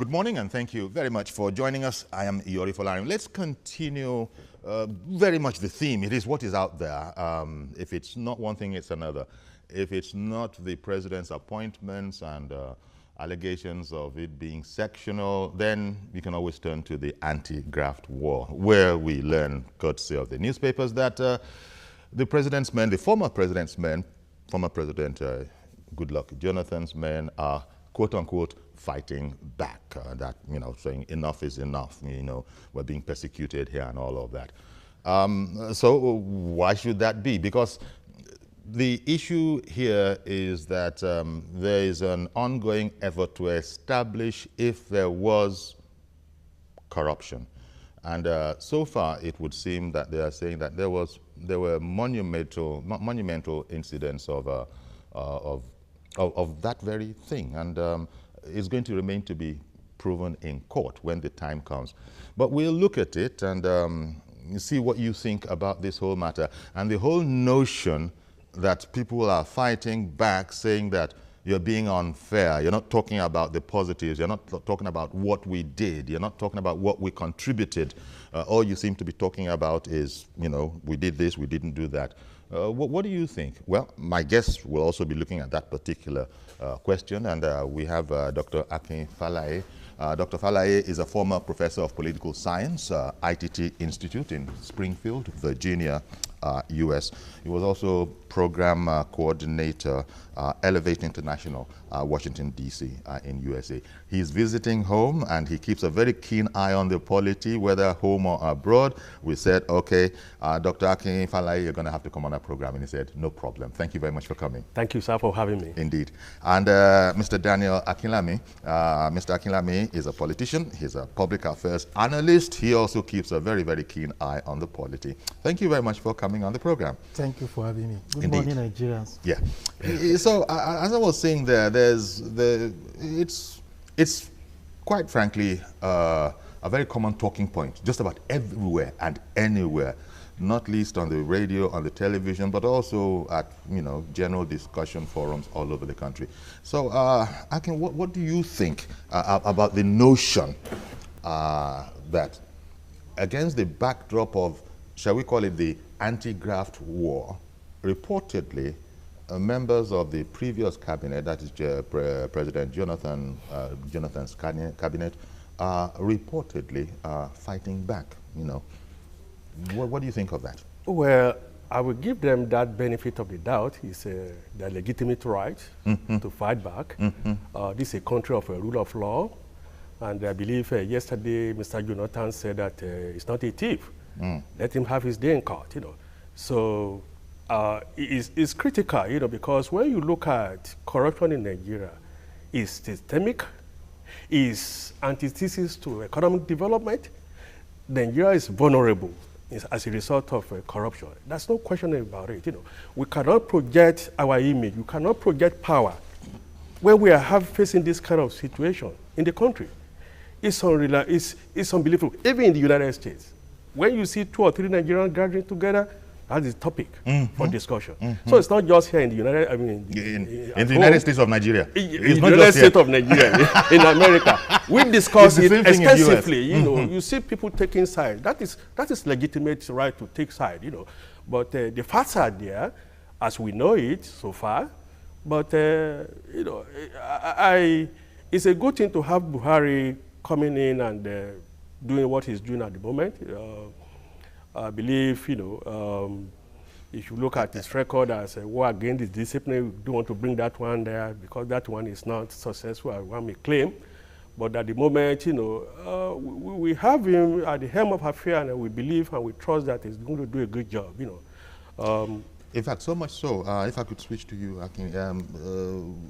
Good morning, and thank you very much for joining us. I am Iyori Falaiye. Let's continue very much the theme. It is what is out there. If it's not one thing, it's another. If it's not the president's appointments and allegations of it being sectional, then we can always turn to the anti-graft war, where we learn, courtesy of the newspapers, that the president's men, the former president's men, former President Goodluck Jonathan's men are, quote-unquote, fighting back, that, you know, saying enough is enough, you know, we're being persecuted here and all of that. So why should that be? Because the issue here is that there is an ongoing effort to establish if there was corruption. And so far, it would seem that they are saying that there were monumental incidents of that very thing. And it's going to remain to be proven in court when the time comes. But we'll look at it and see what you think about this whole matter. And the whole notion that people are fighting back, saying that you're being unfair, you're not talking about the positives, you're not talking about what we did, you're not talking about what we contributed. All you seem to be talking about is, you know, we did this, we didn't do that. What do you think? Well, my guests will also be looking at that particular question, and we have Dr. Akin Falaiye. Dr. Falaiye is a former professor of political science, ITT Institute in Springfield, Virginia, US. He was also program coordinator, Elevate International, Washington, D.C. In USA. He's visiting home, and he keeps a very keen eye on the polity, whether home or abroad. We said, okay, Dr. Akin Falaiye, you're going to have to come on our program. And he said, no problem. Thank you very much for coming. Thank you, sir, for having me. Indeed. And Mr. Daniel Akinlami. Mr. Akinlami is a politician. He's a public affairs analyst. He also keeps a very, very keen eye on the polity. Thank you very much for coming on the program. Thank you for having me. Good Indeed. morning, Nigerians. Yeah. So as I was saying there, it's quite frankly a very common talking point just about everywhere and anywhere, not least on the radio, on the television, but also at, you know, general discussion forums all over the country. So Akin, what do you think about the notion that against the backdrop of, shall we call it the anti-graft war, reportedly members of the previous cabinet, that is President Jonathan's cabinet, are reportedly fighting back, you know. What do you think of that? Well, I will give them that benefit of the doubt. It's their legitimate right to fight back. This is a country of a rule of law. And I believe yesterday Mr. Jonathan said that he's not a thief. Let him have his day in court, you know. So it's critical, you know, because when you look at corruption in Nigeria, it's systemic, it's antithesis to economic development. Nigeria is vulnerable as a result of corruption. There's no question about it, you know. We cannot project our image, we cannot project power when we are facing this kind of situation in the country. It's unbelievable. Even in the United States, when you see 2 or 3 Nigerians gathering together, that is the topic for discussion. So it's not just here in the United, in the United States of Nigeria. In the United States of Nigeria, in America. We discuss it extensively, you know. You see people taking sides. That is legitimate right to take side, you know. But the facts are there, as we know it so far. But, you know, it's a good thing to have Buhari coming in and doing what he's doing at the moment. I believe, you know, if you look at his record as a war against this discipline, we don't want to bring that one there because that one is not successful, as one may claim. But at the moment, you know, we have him at the helm of affairs, and we believe and we trust that he's going to do a good job, you know. In fact, so much so, if I could switch to you, Akin,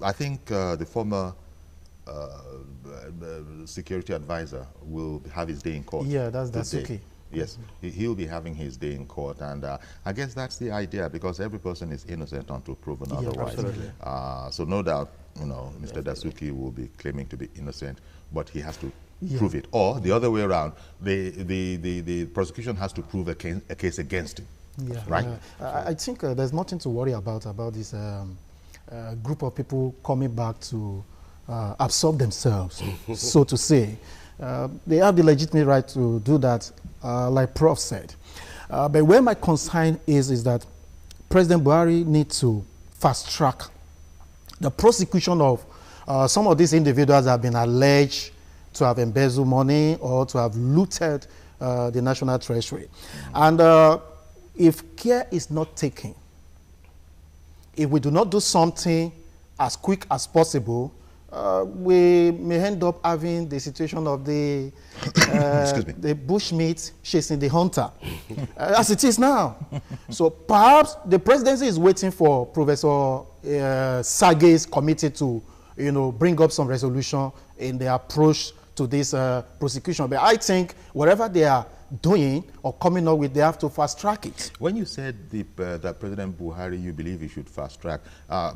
I think the former security advisor will have his day in court. Yeah, that's okay. Yes, he'll be having his day in court, and I guess that's the idea, because every person is innocent until proven otherwise. Absolutely. So no doubt, you know, Mr. Dasuki will be claiming to be innocent, but he has to prove it. Or the other way around, the prosecution has to prove a case against him. Yeah, right. I think there's nothing to worry about this group of people coming back to absorb themselves, so to say. They have the legitimate right to do that, like Prof said. But where my concern is that President Buhari needs to fast track the prosecution of some of these individuals that have been alleged to have embezzled money or to have looted the national treasury. And if care is not taken, if we do not do something as quick as possible, we may end up having the situation of the the bushmeat chasing the hunter, as it is now. So perhaps the presidency is waiting for Professor Sage's committee to, bring up some resolution in their approach to this prosecution. But I think whatever they are doing or coming up with, they have to fast track it. When you said that President Buhari, you believe he should fast track,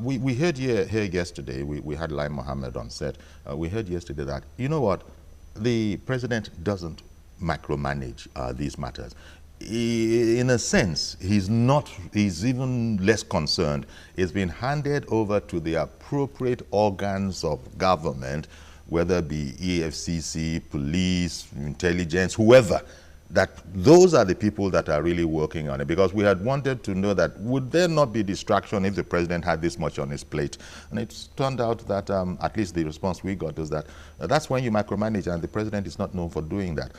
we heard here yesterday, we had Lai Mohammed on set, we heard yesterday that, you know what, the president doesn't micromanage these matters. In a sense, he's even less concerned. It's been handed over to the appropriate organs of government, whether it be EFCC, police, intelligence, whoever, that those are the people that are really working on it. Because we had wanted to know that would there not be distraction if the president had this much on his plate? And it's turned out that at least the response we got is that that's when you micromanage, and the president is not known for doing that.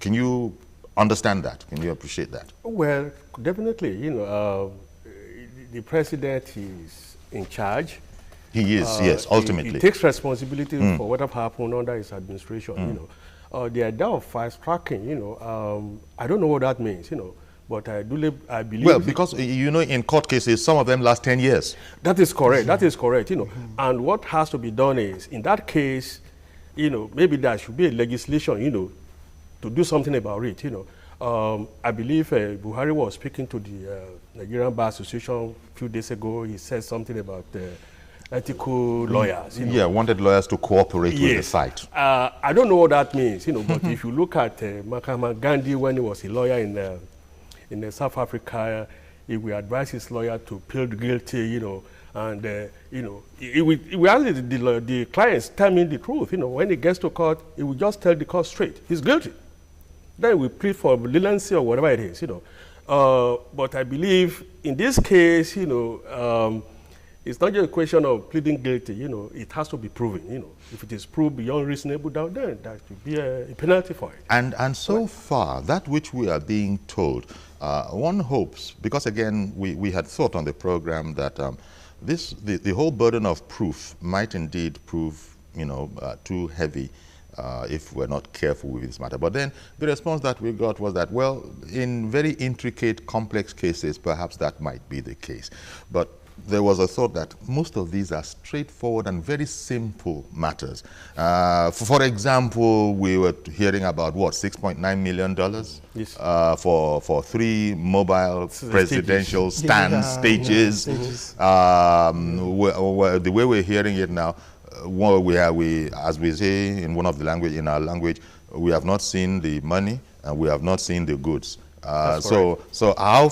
Can you understand that? Can you appreciate that? Well, definitely, the president is in charge. He is, yes, ultimately. He takes responsibility for what have happened under his administration, The idea of fast tracking, I don't know what that means, but I believe... Well, because, in court cases, some of them last 10 years. That is correct, that is correct, And what has to be done is, in that case, maybe there should be a legislation, to do something about it, I believe Buhari was speaking to the Nigerian Bar Association a few days ago. He said something about ethical lawyers. Yeah, wanted lawyers to cooperate with the fight. I don't know what that means, but if you look at Mahatma Gandhi when he was a lawyer in South Africa, he would advise his lawyer to plead guilty, and he will ask the clients, tell me the truth. When he gets to court, he will just tell the court straight, he's guilty. Then we plead for leniency or whatever it is, But I believe in this case, it's not just a question of pleading guilty, it has to be proven, If it is proved beyond reasonable doubt, then there should be a penalty for it. And so far, that which we are being told, one hopes, because again, we had thought on the program that the whole burden of proof might indeed prove, too heavy if we're not careful with this matter. But then the response that we got was that, well, in very intricate, complex cases, perhaps that might be the case. But there was a thought that most of these are straightforward and very simple matters. For example, we were hearing about, what, $6.9 million? Yes. For 3 mobile presidential stages. The way we're hearing it now, as we say in one of the language, in our language, we have not seen the money and we have not seen the goods. So how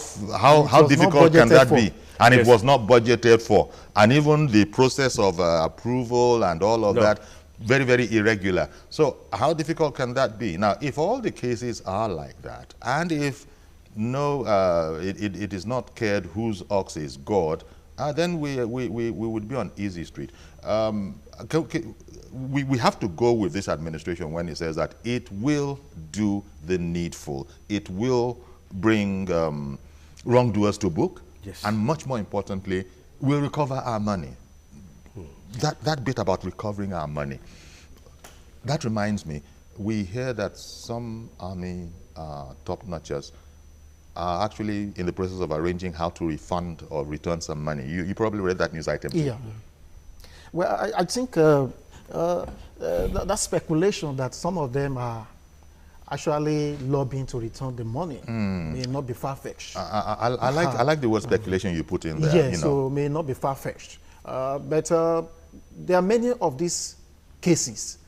difficult can that be? And it was not budgeted for. And even the process of approval and all of that, very, very irregular. So how difficult can that be? Now, if all the cases are like that, and if it is not cared whose ox is God, then we would be on easy street. We have to go with this administration when it says that it will do the needful. It will bring wrongdoers to book. Yes. And much more importantly, we'll recover our money. That bit about recovering our money, that reminds me, we hear that some army top-notchers are actually in the process of arranging how to refund or return some money. You probably read that news item. Yeah. Well, I think that speculation that some of them are actually lobbying to return the money may not be far-fetched. I like the word speculation you put in there. Yes, so may not be far-fetched. But there are many of these cases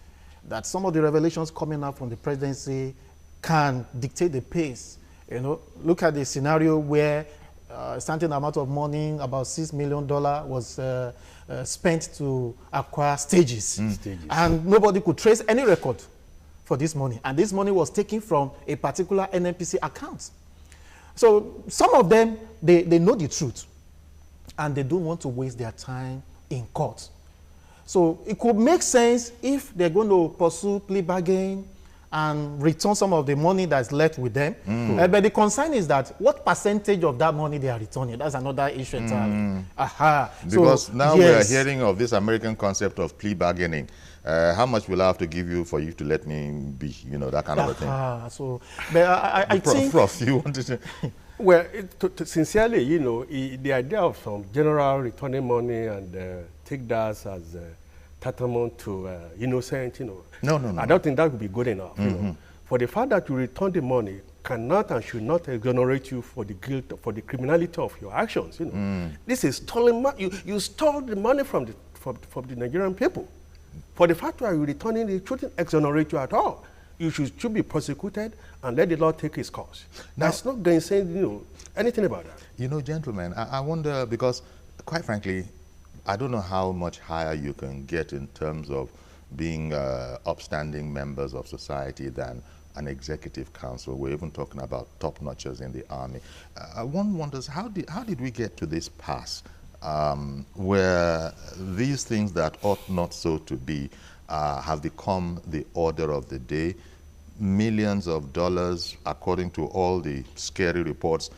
that some of the revelations coming out from the presidency can dictate the pace. Look at the scenario where a certain amount of money, about $6 million, was spent to acquire stages. And nobody could trace any record for this money. And this money was taken from a particular NNPC account. So some of them, they know the truth, and they don't want to waste their time in court. So it could make sense if they're going to pursue plea bargain and return some of the money that's left with them. But the concern is that what percentage of that money they are returning? That's another issue entirely. Because so, now we are hearing of this American concept of plea bargaining. How much will I have to give you for you to let me be, you know, that kind of a thing? So, but I think... Prof, you wanted to... Well, sincerely, you know, the idea of some general returning money and take that as tantamount to innocent, you know. No. I don't think that would be good enough. You know. For the fact that you return the money cannot and should not exonerate you for the guilt, for the criminality of your actions. You know, this is stolen money. You stole the money from the Nigerian people. For the fact that you're returning, it shouldn't exonerate you at all. You should be prosecuted and let the law take its course. That's not going to say, you know, anything about that. You know, gentlemen, I wonder, because quite frankly, I don't know how much higher you can get in terms of being upstanding members of society than an executive council. We're even talking about top-notchers in the army. One wonders, how did we get to this pass where these things that ought not so to be have become the order of the day? Millions of dollars, according to all the scary reports,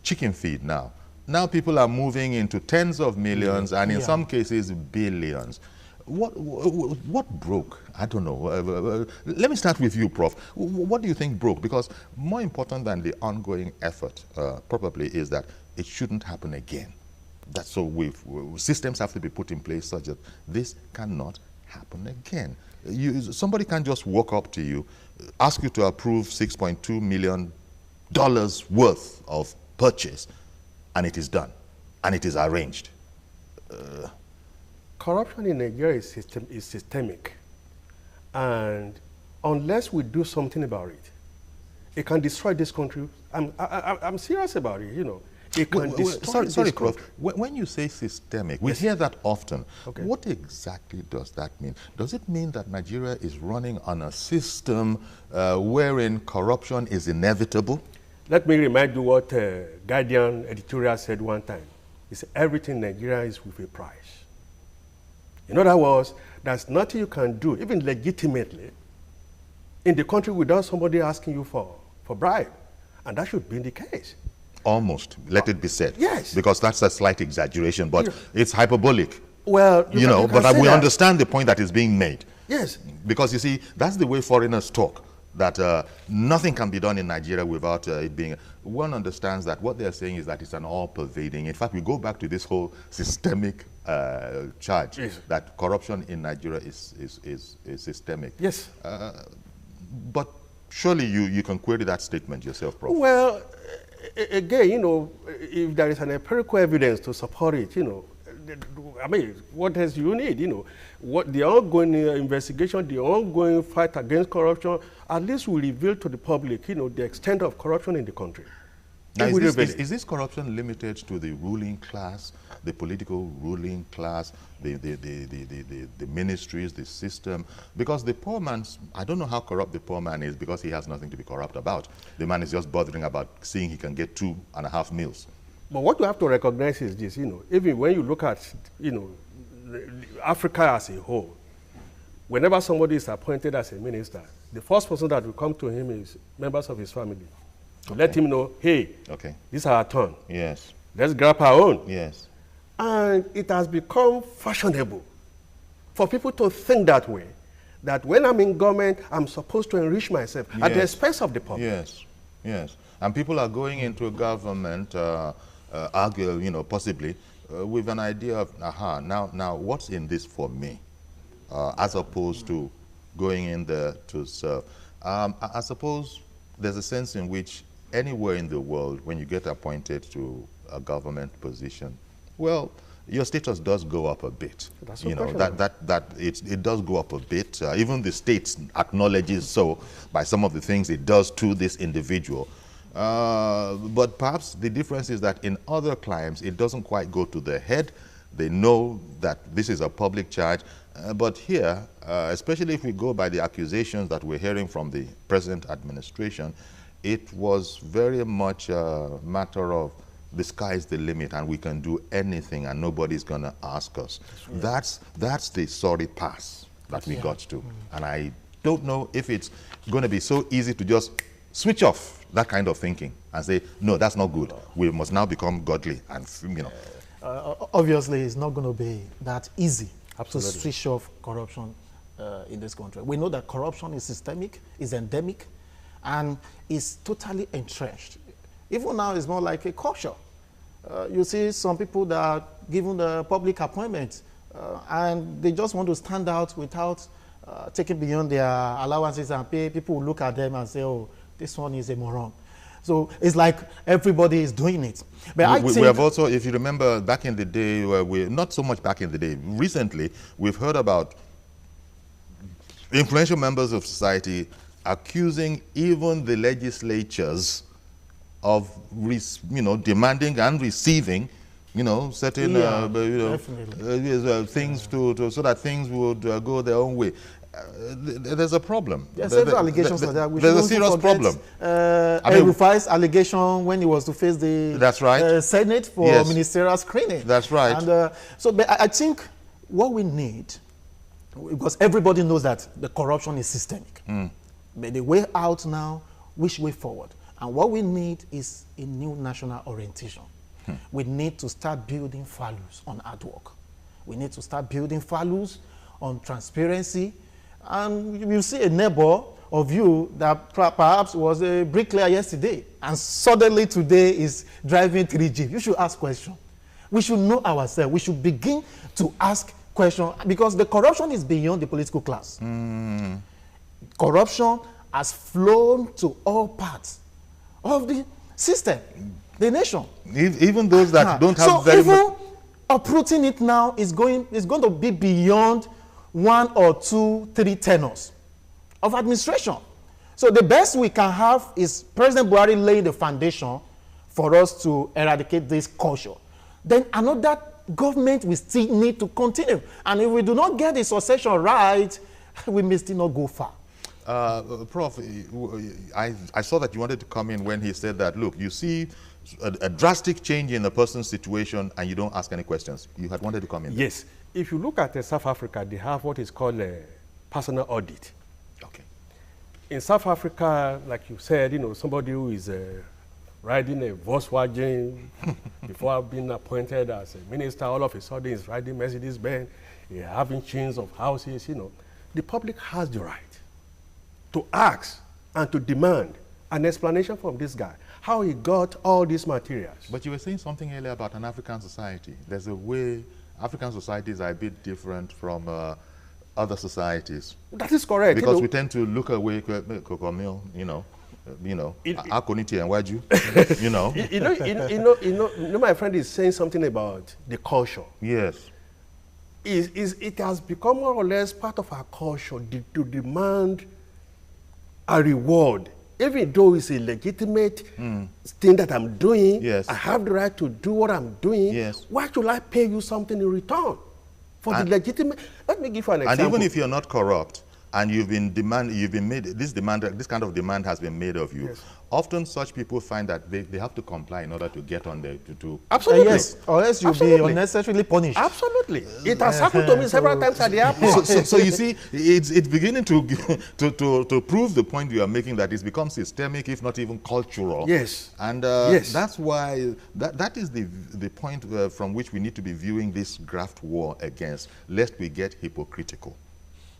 chicken feed now. Now people are moving into tens of millions and in some cases billions. What broke? I don't know. Let me start with you, Prof. What do you think broke? Because more important than the ongoing effort probably is that it shouldn't happen again. That's so systems have to be put in place such that this cannot happen again. Somebody can't just walk up to you, ask you to approve $6.2 million worth of purchase, and it is done, and it is arranged. Corruption in Nigeria is systemic, and unless we do something about it, it can destroy this country. I'm serious about it, you know. It can destroy sorry, Prof. When you say systemic, we hear that often. Okay. What exactly does that mean? Does it mean that Nigeria is running on a system wherein corruption is inevitable? Let me remind you what Guardian editorial said one time. He said, everything in Nigeria is with a price. In other words, there's nothing you can do, even legitimately, in the country without somebody asking you for bribe. And that should be the case. Almost, let it be said. Yes. Because that's a slight exaggeration, but it's hyperbolic. Well, you know, but we understand the point that is being made. Yes. Because you see, that's the way foreigners talk, that nothing can be done in Nigeria without it being. One understands that what they're saying is that it's an all-pervading. In fact, we go back to this whole systemic charge that corruption in Nigeria is systemic. Yes. But surely you can query that statement yourself, Prof. Well, again, you know, if there is an empirical evidence to support it, you know, I mean, what else you need, you know? What the ongoing investigation, the ongoing fight against corruption, at least will reveal to the public, you know, the extent of corruption in the country. Now, is this corruption limited to the ruling class, the political ruling class, the ministries, the system? Because the poor man, I don't know how corrupt the poor man is because he has nothing to be corrupt about. The man is just bothering about seeing he can get 2.5 meals. But what you have to recognize is this, you know, even when you look at, you know, Africa as a whole, whenever somebody is appointed as a minister, the first person that will come to him is members of his family. Okay. Let him know, hey, this is our turn. Yes. Let's grab our own. Yes. And it has become fashionable for people to think that way, that when I'm in government, I'm supposed to enrich myself at the expense of the public. Yes, yes. And people are going into government, argue, you know, possibly, with an idea of, now what's in this for me? As opposed to going in there to serve. I suppose there's a sense in which anywhere in the world, when you get appointed to a government position, well, your status does go up a bit. That's you know, it does go up a bit. Even the state acknowledges so by some of the things it does to this individual. But perhaps the difference is that in other crimes, it doesn't quite go to the head. They know that this is a public charge. But here, especially if we go by the accusations that we're hearing from the present administration, it was very much a matter of the sky's the limit and we can do anything and nobody's going to ask us. That's the sorry pass that we got to. And I don't know if it's going to be so easy to just switch off that kind of thinking and say, no, that's not good. We must now become godly and, you know. Obviously, it's not going to be that easy Absolutely. to switch off corruption in this country. We know that corruption is systemic, is endemic, and is totally entrenched. Even now, it's more like a culture. You see some people that are given the public appointment and they just want to stand out without taking beyond their allowances and pay. People will look at them and say, oh, this one is a moron. So it's like everybody is doing it. But we have also, if you remember back in the day, not so much back in the day, recently we've heard about influential members of society accusing even the legislatures of demanding and receiving certain things so that things would go their own way. There's a problem. There are several allegations like that. There's a serious problem. Rufai's allegation when he was to face the that's right. Senate for ministerial screening. That's right. And but I think what we need, because everybody knows that the corruption is systemic, but the way out now, which way forward? And what we need is a new national orientation. We need to start building values on hard work. We need to start building values on transparency. And you see a neighbor of you that perhaps was a bricklayer yesterday and suddenly today is driving 3G. You should ask questions. We should know ourselves. We should begin to ask questions because the corruption is beyond the political class. Corruption has flown to all parts of the system, the nation. Even those that don't have very much. So even uprooting it now is going to be beyond 1 or 2, 3 tenures of administration. So the best we can have is President Buhari laying the foundation for us to eradicate this culture. Then another government will still need to continue. And if we do not get the succession right, we may still not go far. Prof, I saw that you wanted to come in when he said that, look, you see a drastic change in a person's situation and you don't ask any questions. You had wanted to come in. Yes. If you look at South Africa, they have what is called a personal audit. Okay. In South Africa, like you said, somebody who is riding a Volkswagen before being appointed as a minister, all of a sudden is riding Mercedes-Benz, having chains of houses, The public has the right to ask and to demand an explanation from this guy, how he got all these materials. But you were saying something earlier about an African society. There's a way African societies are a bit different from other societies. That is correct. Because we tend to look away, my friend is saying something about the culture. Yes. It has become more or less part of our culture to demand a reward. Even though it's a legitimate thing that I'm doing, I have the right to do what I'm doing. Yes. Why should I pay you something in return for the legitimate? Let me give you an example. And even if you're not corrupt and you've been made this kind of demand has been made of you. Yes. Often such people find that they have to comply in order to get on the Absolutely. Yes, or else you'll be unnecessarily punished. Absolutely. It has happened to me several times at the airport. So you see, it's beginning to prove the point you are making that it's become systemic, if not even cultural. Yes. And that's why that is the point from which we need to be viewing this graft war against, lest we get hypocritical.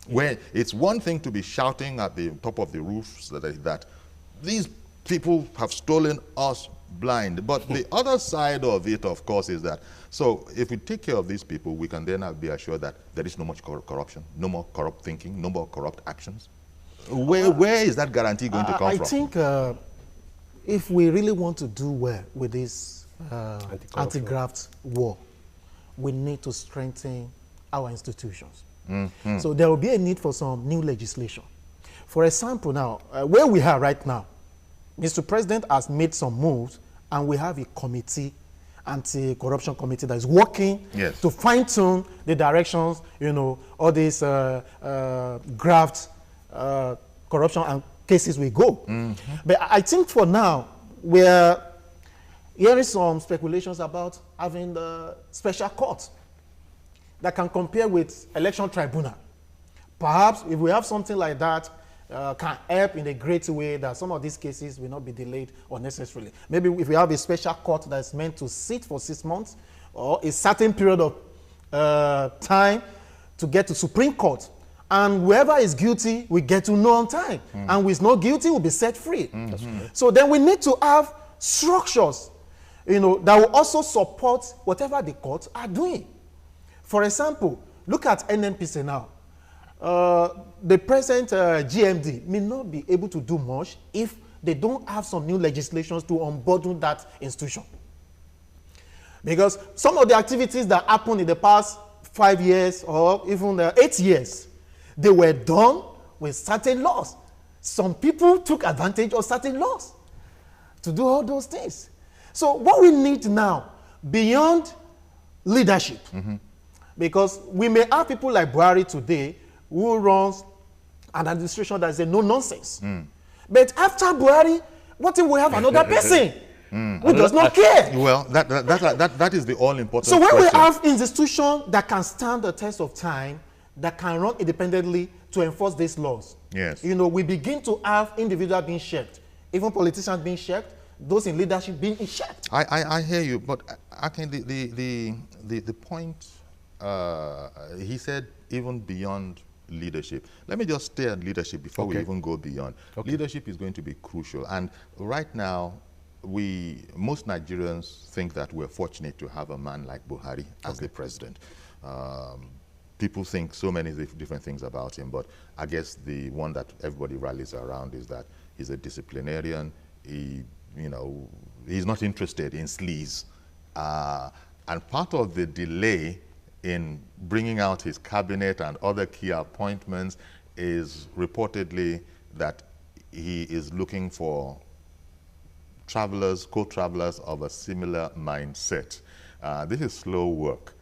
Where it's one thing to be shouting at the top of the roofs that these people have stolen us blind. But the other side of it, of course, is that, so if we take care of these people, we can then be assured that there is no much corruption, no more corrupt thinking, no more corrupt actions. Where is that guarantee going to come from? I think if we really want to do well with this anti-graft war, we need to strengthen our institutions. So there will be a need for some new legislation. For example, now, where we are right now, Mr. President has made some moves, and we have a committee, anti-corruption committee, that is working to fine-tune the directions, you know, all these graft, corruption and cases will go. But I think for now, we're hearing some speculations about having the special court that can compare with election tribunal. Perhaps if we have something like that, can help in a great way that some of these cases will not be delayed unnecessarily. Maybe if we have a special court that's meant to sit for 6 months or a certain period of time to get to Supreme Court, and whoever is guilty we get to know on time, and who is not guilty will be set free. So then we need to have structures, you know, that will also support whatever the courts are doing. For example, look at NNPC now. The present GMD may not be able to do much if they don't have some new legislations to unburden that institution. Because some of the activities that happened in the past 5 years or even 8 years, they were done with certain laws. Some people took advantage of certain laws to do all those things. So what we need now, beyond leadership, because we may have people like Buhari today who runs an administration that is a no-nonsense. But after Buhari, what if we have another person who does not care? Well, that is the all-important So when question. we have institutions that can stand the test of time, that can run independently to enforce these laws, you know, we begin to have individuals being checked, even politicians being checked, those in leadership being checked. I hear you, but Akin, the point, he said even beyond leadership. Let me just stay on leadership before we even go beyond. Leadership is going to be crucial, and right now, most Nigerians think that we're fortunate to have a man like Buhari as the president. People think so many different things about him, but I guess the one that everybody rallies around is that he's a disciplinarian. You know, he's not interested in sleaze. And part of the delay in bringing out his cabinet and other key appointments is reportedly that he is looking for travelers, co-travelers of a similar mindset. This is slow work.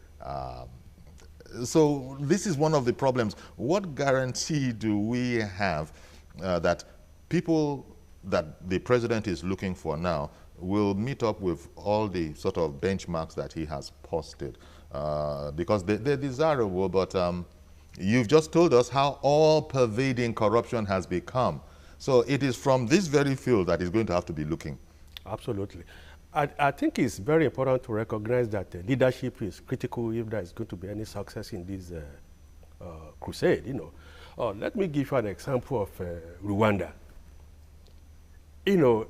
So this is one of the problems. What guarantee do we have that people that the president is looking for now will meet up with all the sort of benchmarks that he has posted? Because they're desirable, but you've just told us how all-pervading corruption has become. So it is from this very field that he's going to have to be looking. Absolutely. I think it's very important to recognize that leadership is critical if there is going to be any success in this crusade. You know, let me give you an example of Rwanda. You know,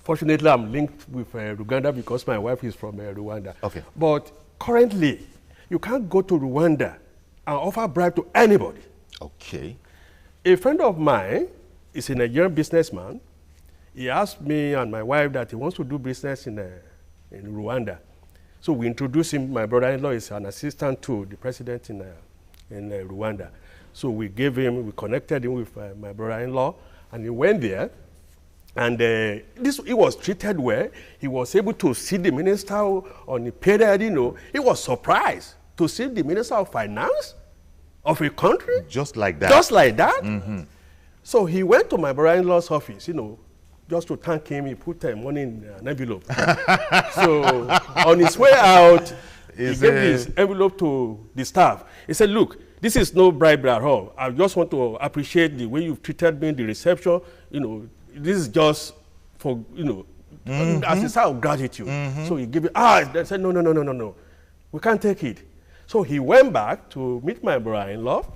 fortunately, I'm linked with Uganda because my wife is from Rwanda. Okay. But currently, you can't go to Rwanda and offer bribe to anybody. Okay. A friend of mine is a Nigerian businessman. He asked me and my wife that he wants to do business in Rwanda. So we introduced him. My brother-in-law is an assistant to the president in Rwanda. So we connected him with my brother-in-law, and he went there. And he was treated well. He was able to see the minister on the period, you know. He was surprised to see the minister of finance of a country. Just like that. Just like that. So he went to my brother-in-law's office, you know, just to thank him. He put money in an envelope. So on his way out, he gave his envelope to the staff. He said, look, this is no bribery at all. I just want to appreciate the way you've treated me in the reception. You know, this is just for, you know, as a sign of gratitude. So he gave it, they said, no, we can't take it. So he went back to meet my brother-in-law. He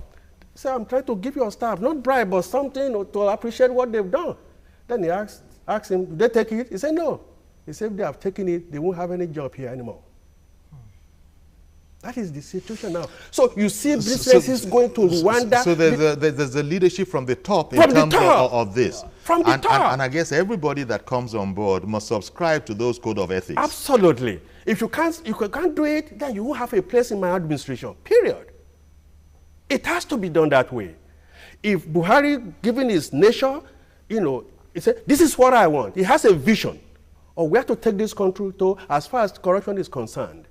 said, I'm trying to give your staff, not bribe, but something to appreciate what they've done. Then he asked him, did they take it? He said, no. He said, if they have taken it, they won't have any job here anymore. That is the situation now. So you see businesses going to Rwanda. So there's a leadership from the top in terms of this. From the top. And I guess everybody that comes on board must subscribe to those code of ethics. Absolutely. If you can't do it, then you won't have a place in my administration, period. It has to be done that way. If Buhari, given his nature, you know, He said, this is what I want. He has a vision of where to take this country to as far as corruption is concerned.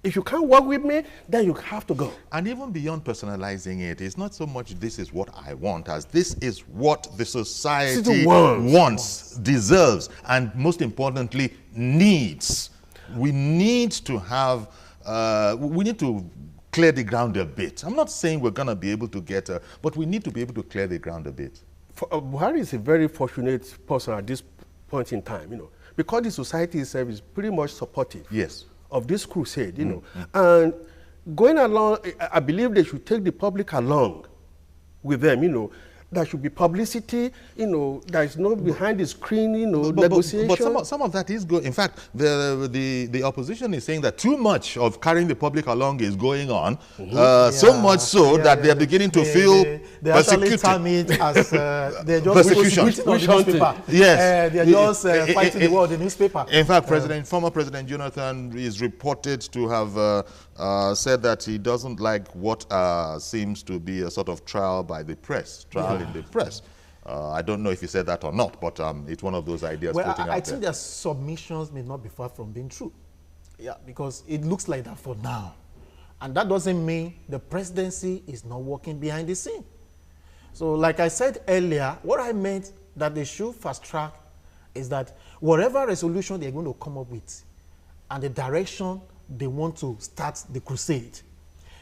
If you can't work with me, then you have to go. And even beyond personalizing it, it's not so much this is what I want as this is what the society wants, deserves, and most importantly, needs. We need to have, we need to clear the ground a bit. I'm not saying we're going to be able to get, but we need to be able to clear the ground a bit. Buhari is a very fortunate person at this point in time, you know, because the society itself is pretty much supportive. Yes. Of this crusade, you know. And going along, I believe they should take the public along with them, you know. There should be publicity, you know, there is no behind the screen, you know, negotiation. But some of that is good. In fact, the opposition is saying that too much of carrying the public along is going on, so much so that they're beginning to feel persecuted. They actually term it as they're just persecution. On the newspaper. Yes. They're just fighting the war on the newspaper. In fact, former President Jonathan is reported to have said that he doesn't like what seems to be a sort of trial by the press, in the press. I don't know if he said that or not, but it's one of those ideas floating out there. I think their submissions may not be far from being true. Yeah, because it looks like that for now. And that doesn't mean the presidency is not working behind the scene. So like I said earlier, what I meant that they should fast track is that whatever resolution they're going to come up with and the direction they want to start the crusade,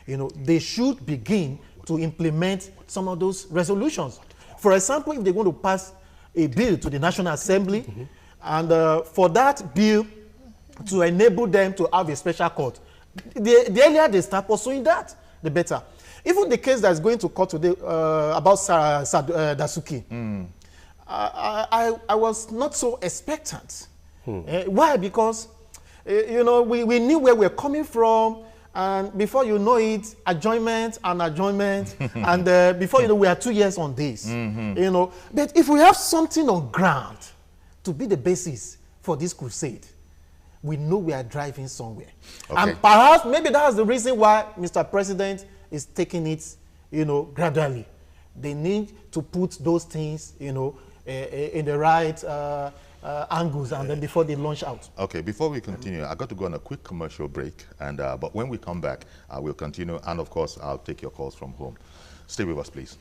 you know, they should begin to implement some of those resolutions. For example, if they're going to pass a bill to the National Assembly, and for that bill to enable them to have a special court, the earlier they start pursuing that, the better. Even the case that's going to court today about Dasuki, I was not so expectant. Why? Because you know, we knew where we're coming from, and before you know it, adjournment, and before you know, we are 2 years on this. You know, but if we have something on ground to be the basis for this crusade, we know we are driving somewhere. Okay. And perhaps maybe that's the reason why Mr. President is taking it, you know, gradually. They need to put those things, you know, in the right angles, and then before they launch out. Okay, before we continue, I got to go on a quick commercial break, and but when we come back, we'll continue, and of course, I'll take your calls from home. Stay with us, please.